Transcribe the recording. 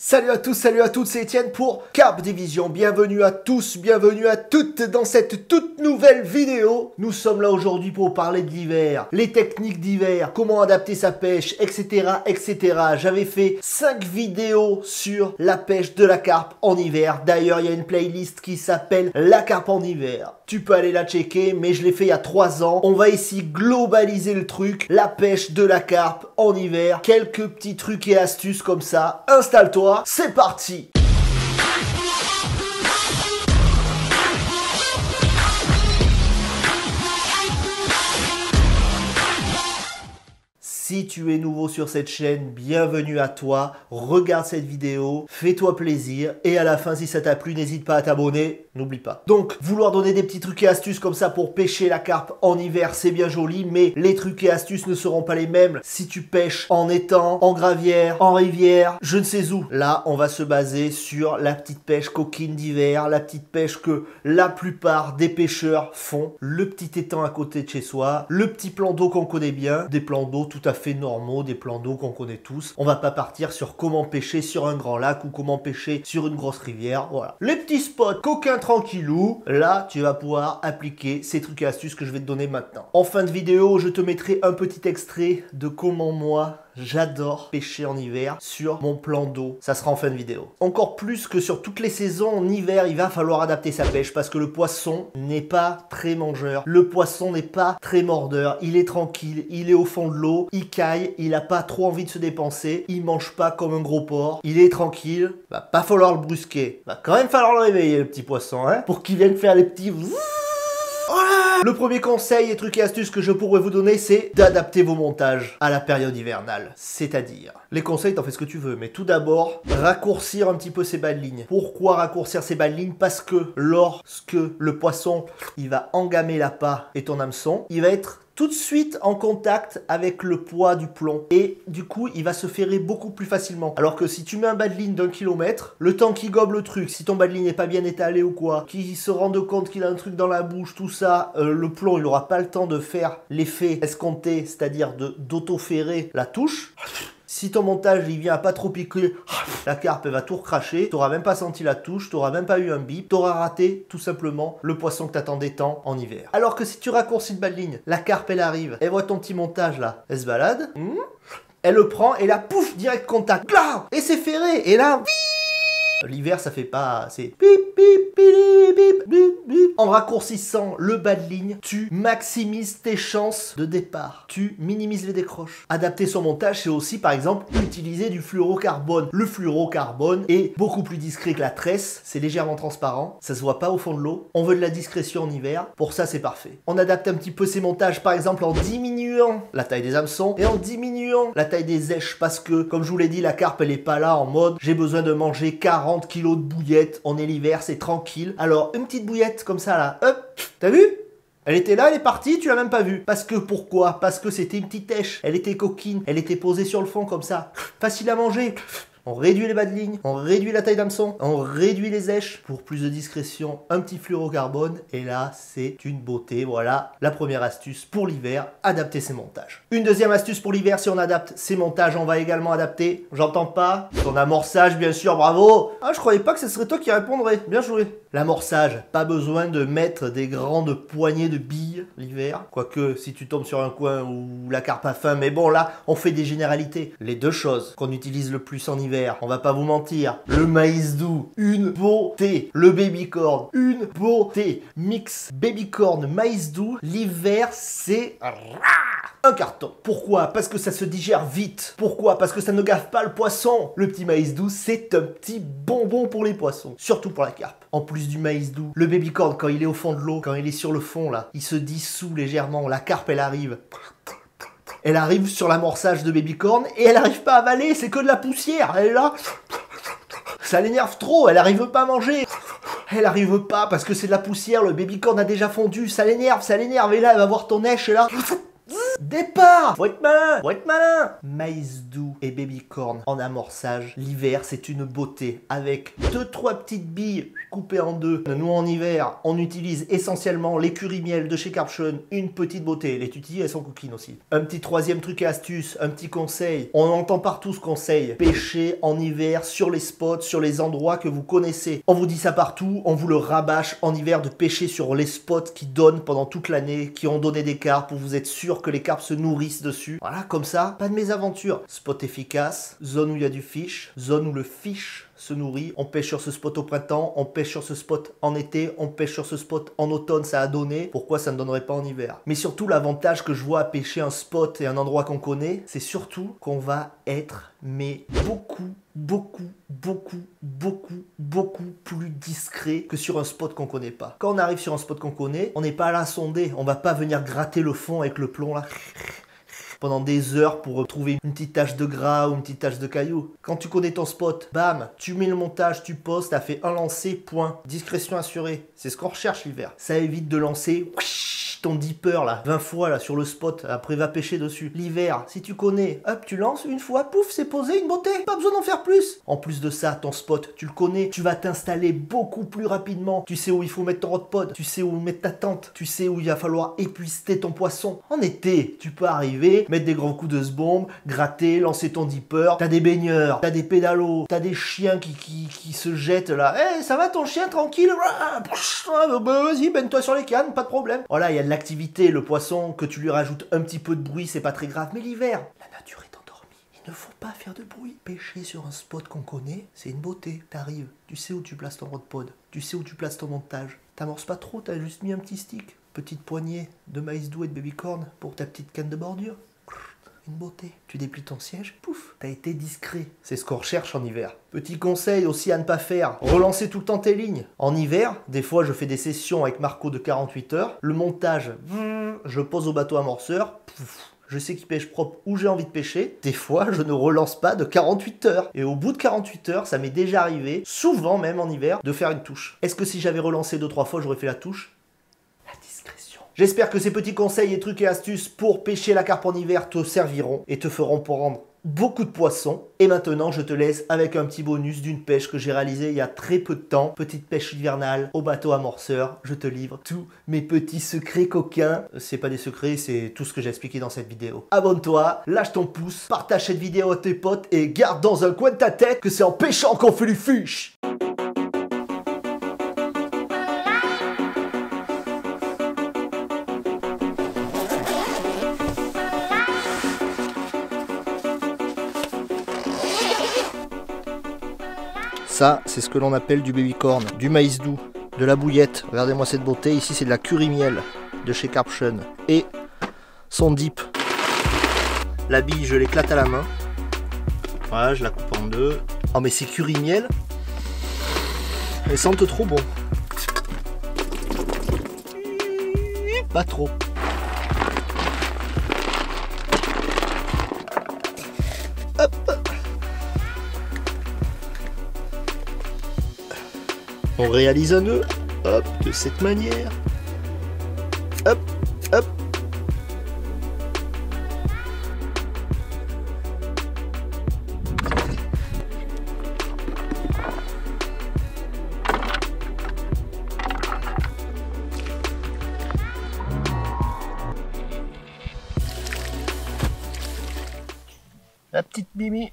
Salut à tous, salut à toutes, c'est Etienne pour Carpe Division. Bienvenue à tous, bienvenue à toutes dans cette toute nouvelle vidéo. Nous sommes là aujourd'hui pour parler de l'hiver, les techniques d'hiver, comment adapter sa pêche, etc. etc. J'avais fait 5 vidéos sur la pêche de la carpe en hiver. D'ailleurs, il y a une playlist qui s'appelle La carpe en hiver. Tu peux aller la checker, mais je l'ai fait il y a 3 ans. On va ici globaliser le truc, la pêche de la carpe en hiver. Quelques petits trucs et astuces comme ça. Installe-toi, c'est parti! Si tu es nouveau sur cette chaîne, bienvenue à toi, regarde cette vidéo, fais-toi plaisir et à la fin si ça t'a plu, n'hésite pas à t'abonner, n'oublie pas. Donc, vouloir donner des petits trucs et astuces comme ça pour pêcher la carpe en hiver, c'est bien joli, mais les trucs et astuces ne seront pas les mêmes si tu pêches en étang, en gravière, en rivière, je ne sais où. Là, on va se baser sur la petite pêche coquine d'hiver, la petite pêche que la plupart des pêcheurs font, le petit étang à côté de chez soi, le petit plan d'eau qu'on connaît bien, des plans d'eau tout à fait normaux, des plans d'eau qu'on connaît tous. On va pas partir sur comment pêcher sur un grand lac ou comment pêcher sur une grosse rivière. Voilà. Les petits spots coquins tranquillou, là tu vas pouvoir appliquer ces trucs et astuces que je vais te donner maintenant. En fin de vidéo, je te mettrai un petit extrait de comment moi j'adore pêcher en hiver sur mon plan d'eau. Ça sera en fin de vidéo. Encore plus que sur toutes les saisons, en hiver, il va falloir adapter sa pêche parce que le poisson n'est pas très mangeur. Le poisson n'est pas très mordeur. Il est tranquille, il est au fond de l'eau, il caille, il n'a pas trop envie de se dépenser, il mange pas comme un gros porc, il est tranquille. Va pas falloir le brusquer. Va quand même falloir le réveiller, le petit poisson, hein, pour qu'il vienne faire les petits... Le premier conseil et truc et astuce que je pourrais vous donner, c'est d'adapter vos montages à la période hivernale. C'est-à-dire, les conseils, t'en fais ce que tu veux, mais tout d'abord, raccourcir un petit peu ses bas de ligne. Pourquoi raccourcir ses bas de ligne? Parce que lorsque le poisson, il va engamer l'appât et ton hameçon, il va être tout de suite en contact avec le poids du plomb et du coup il va se ferrer beaucoup plus facilement. Alors que si tu mets un bas de ligne d'1 km, le temps qu'il gobe le truc, si ton bas de ligne n'est pas bien étalé ou quoi, qu'il se rende compte qu'il a un truc dans la bouche, tout ça, le plomb il n'aura pas le temps de faire l'effet escompté, c'est-à-dire d'auto-ferrer la touche. Si ton montage il vient à pas trop piquer, la carpe elle va tout recracher, t'auras même pas senti la touche, t'auras même pas eu un bip, t'auras raté tout simplement le poisson que t'attendais tant en hiver. Alors que si tu raccourcis le bas de ligne, la carpe elle arrive, elle voit ton petit montage là, elle se balade, elle le prend et là pouf, direct contact, blah, et c'est ferré, et là, l'hiver ça fait pas, c'est pip pip pip pip pip pip. En raccourcissant le bas de ligne, tu maximises tes chances de départ. Tu minimises les décroches. Adapter son montage, c'est aussi par exemple utiliser du fluorocarbone. Le fluorocarbone est beaucoup plus discret que la tresse, c'est légèrement transparent, ça se voit pas au fond de l'eau. On veut de la discrétion en hiver, pour ça c'est parfait. On adapte un petit peu ses montages par exemple en diminuant la taille des hameçons et en diminuant la taille des éches parce que comme je vous l'ai dit, la carpe elle est pas là en mode j'ai besoin de manger 40 kilos de bouillette, on est l'hiver, c'est tranquille. Alors une petite bouillette comme ça là, hop, t'as vu? Elle était là, elle est partie, tu l'as même pas vue. Parce que pourquoi? Parce que c'était une petite têche, elle était coquine, elle était posée sur le fond comme ça, facile à manger. On réduit les bas de ligne, on réduit la taille d'hameçon, on réduit les éches pour plus de discrétion, un petit fluorocarbone et là c'est une beauté. Voilà la première astuce pour l'hiver, adapter ses montages. Une deuxième astuce pour l'hiver, si on adapte ses montages, on va également adapter, j'entends pas, son amorçage bien sûr, bravo. Ah, je croyais pas que ce serait toi qui répondrais, bien joué. L'amorçage, pas besoin de mettre des grandes poignées de billes l'hiver, quoique si tu tombes sur un coin où la carpe a faim, mais bon là on fait des généralités. Les deux choses qu'on utilise le plus en hiver, on va pas vous mentir, le maïs doux, une beauté, le baby corn, une beauté, mix baby corn, maïs doux, l'hiver c'est un carton. Pourquoi? Parce que ça se digère vite. Pourquoi? Parce que ça ne gaffe pas le poisson. Le petit maïs doux, c'est un petit bonbon pour les poissons, surtout pour la carpe. En plus du maïs doux, le baby corn, quand il est au fond de l'eau, quand il est sur le fond là, il se dissout légèrement, la carpe elle arrive. Elle arrive sur l'amorçage de baby corn et elle n'arrive pas à avaler, c'est que de la poussière. Elle est là, ça l'énerve trop, elle n'arrive pas à manger. Elle arrive pas parce que c'est de la poussière, le baby corn a déjà fondu, ça l'énerve, et là elle va voir ton èche et là... Départ! Faut être malin! Faut être malin! Maïs doux et baby corn en amorçage. L'hiver, c'est une beauté. Avec 2-3 petites billes coupées en deux. Nous, en hiver, on utilise essentiellement l'écurie miel de chez Karpfen. Une petite beauté. Les tutilles, elles sont coquines aussi. Un petit troisième truc et astuce, un petit conseil. On entend partout ce conseil. Pêcher en hiver sur les spots, sur les endroits que vous connaissez. On vous dit ça partout, on vous le rabâche en hiver de pêcher sur les spots qui donnent pendant toute l'année, qui ont donné des carpes, pour vous être sûr que les carpes se nourrissent dessus. Voilà, comme ça, pas de mésaventure. Spot efficace, zone où il y a du fish, zone où le fish se nourrit. On pêche sur ce spot au printemps, on pêche sur ce spot en été, on pêche sur ce spot en automne, ça a donné. Pourquoi ça ne donnerait pas en hiver? Mais surtout, l'avantage que je vois à pêcher un spot et un endroit qu'on connaît, c'est surtout qu'on va être, mais beaucoup plus discret que sur un spot qu'on connaît pas. Quand on arrive sur un spot qu'on connaît, on n'est pas là à sonder, on va pas venir gratter le fond avec le plomb là pendant des heures pour trouver une petite tache de gras ou une petite tache de cailloux. Quand tu connais ton spot, bam, tu mets le montage, tu postes, t'as fait un lancer, point. Discrétion assurée. C'est ce qu'on recherche l'hiver. Ça évite de lancer ton dipper là, 20 fois là sur le spot, après va pêcher dessus. L'hiver, si tu connais, hop, tu lances une fois, pouf, c'est posé, une beauté. Pas besoin d'en faire plus. En plus de ça, ton spot, tu le connais, tu vas t'installer beaucoup plus rapidement. Tu sais où il faut mettre ton rod pod, tu sais où mettre ta tente, tu sais où il va falloir épuiser ton poisson. En été, tu peux arriver, mettre des grands coups de bombe, gratter, lancer ton dipper. T'as des baigneurs, t'as des pédalos, t'as des chiens qui se jettent là. Eh, ça va ton chien tranquille? Vas-y, baigne-toi sur les cannes, pas de problème. Voilà, il y a de l'activité, le poisson, que tu lui rajoutes un petit peu de bruit, c'est pas très grave. Mais l'hiver, la nature est endormie. Il ne faut pas faire de bruit. Pêcher sur un spot qu'on connaît, c'est une beauté. T'arrives, tu sais où tu places ton rod pod, tu sais où tu places ton montage. T'amorces pas trop, t'as juste mis un petit stick. Petite poignée de maïs doux et de baby corn pour ta petite canne de bordure. Une beauté. Tu déplies ton siège, pouf, t'as été discret. C'est ce qu'on recherche en hiver. Petit conseil aussi à ne pas faire, relancer tout le temps tes lignes. En hiver, des fois je fais des sessions avec Marco de 48 heures. Le montage, je pose au bateau amorceur, pouf. Je sais qu'il pêche propre où j'ai envie de pêcher. Des fois, je ne relance pas de 48 heures. Et au bout de 48 heures, ça m'est déjà arrivé, souvent même en hiver, de faire une touche. Est-ce que si j'avais relancé 2-3 fois, j'aurais fait la touche? J'espère que ces petits conseils et trucs et astuces pour pêcher la carpe en hiver te serviront et te feront prendre beaucoup de poissons. Et maintenant, je te laisse avec un petit bonus d'une pêche que j'ai réalisée il y a très peu de temps. Petite pêche hivernale au bateau amorceur. Je te livre tous mes petits secrets coquins. C'est pas des secrets, c'est tout ce que j'ai expliqué dans cette vidéo. Abonne-toi, lâche ton pouce, partage cette vidéo à tes potes et garde dans un coin de ta tête que c'est en pêchant qu'on fait du fish. Ça, c'est ce que l'on appelle du baby corn, du maïs doux, de la bouillette. Regardez-moi cette beauté. Ici, c'est de la curry miel de chez Karpfen. Et son dip. La bille, je l'éclate à la main. Voilà, je la coupe en deux. Oh, mais c'est curry miel. Elles sentent trop bon. Pas trop. Hop. On réalise un nœud, hop, de cette manière, hop, hop. La petite Mimi.